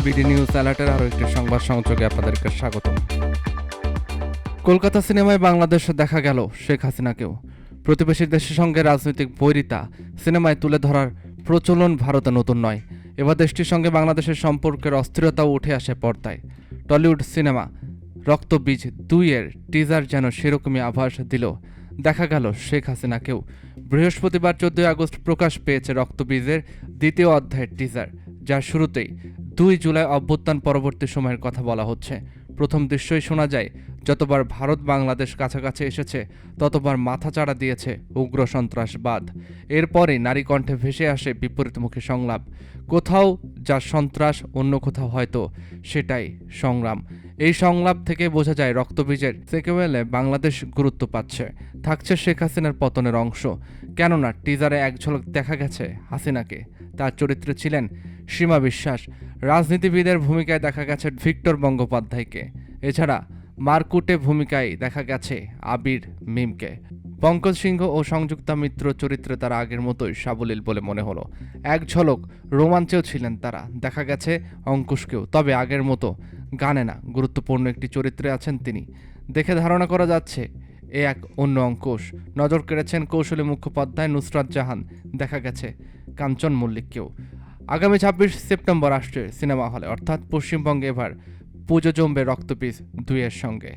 BD news অ্যালার্টের আরও একটি সংবাদ সংযোগে আপনাদেরকে স্বাগত। কলকাতা সিনেমায় বাংলাদেশে দেখা গেল শেখ হাসিনাকেও। প্রতিবেশী দেশের সঙ্গে রাজনৈতিক বৈরিতা সিনেমায় তুলে ধরার প্রচলন ভারতে নতুন নয়। এবার দেশটির সঙ্গে বাংলাদেশের সম্পর্কের অস্থিরতাও উঠে আসে পর্দায়। টলিউড সিনেমা রক্তবীজ 2-এর টিজার যেন সেরকমই আভাস দিল। দেখা গেল শেখ হাসিনাকেও। বৃহস্পতিবার 14 আগস্ট প্রকাশ পেয়েছে রক্তবীজের দ্বিতীয় অধ্যায়ের টিজার, যার শুরুতেই 2 জুলাই অভ্যুত্থান পরবর্তী সময়ের কথা বলা হচ্ছে। প্রথম দৃশ্যই শোনা যায়, যতবার ভারত বাংলাদেশ কাছাকাছি এসেছে ততবার মাথাচাড়া দিয়েছে উগ্র সন্ত্রাসবাদ। এরপরে নারী কণ্ঠে ভেসে আসে বিপরীতমুখী সংলাপ। কোথাও যা সন্ত্রাস, অন্য কোথাও হয়তো সেটাই সংগ্রাম। এই সংলাপ থেকে বোঝা যায় রক্তবীজের সেকেওয়েলে বাংলাদেশ গুরুত্ব পাচ্ছে, থাকছে শেখ হাসিনার পতনের অংশ। কেননা টিজারে এক ঝলক দেখা গেছে হাসিনাকে, তার চরিত্রে ছিলেন সীমা বিশ্বাস। রাজনীতিবিদের ভূমিকায় দেখা গেছে ভিক্টর বন্দ্যোপাধ্যায়কে। এছাড়া মারকুটে ভূমিকায় দেখা গেছে আবির মিমকে। পঙ্কজ সিংহ ও সংযুক্তা মিত্র চরিত্রে তারা আগের মতোই সাবলীল বলে মনে হলো। এক ঝলক রোমাঞ্চেও ছিলেন তারা, দেখা গেছে অঙ্কুশকেও, তবে আগের মতো গানে না, গুরুত্বপূর্ণ একটি চরিত্রে আছেন তিনি। দেখে ধারণা করা যাচ্ছে এ এক অন্য অঙ্কুশ। নজর কেড়েছেন কৌশলী মুখোপাধ্যায়, নুসরাত জাহান, দেখা গেছে কাঞ্চন মল্লিককেও। আগামী 26 সেপ্টেম্বর আসছে সিনেমা হলে, অর্থাৎ পশ্চিমবঙ্গে এবার পুজো জমবে রক্তবীজ 2-এর সঙ্গে।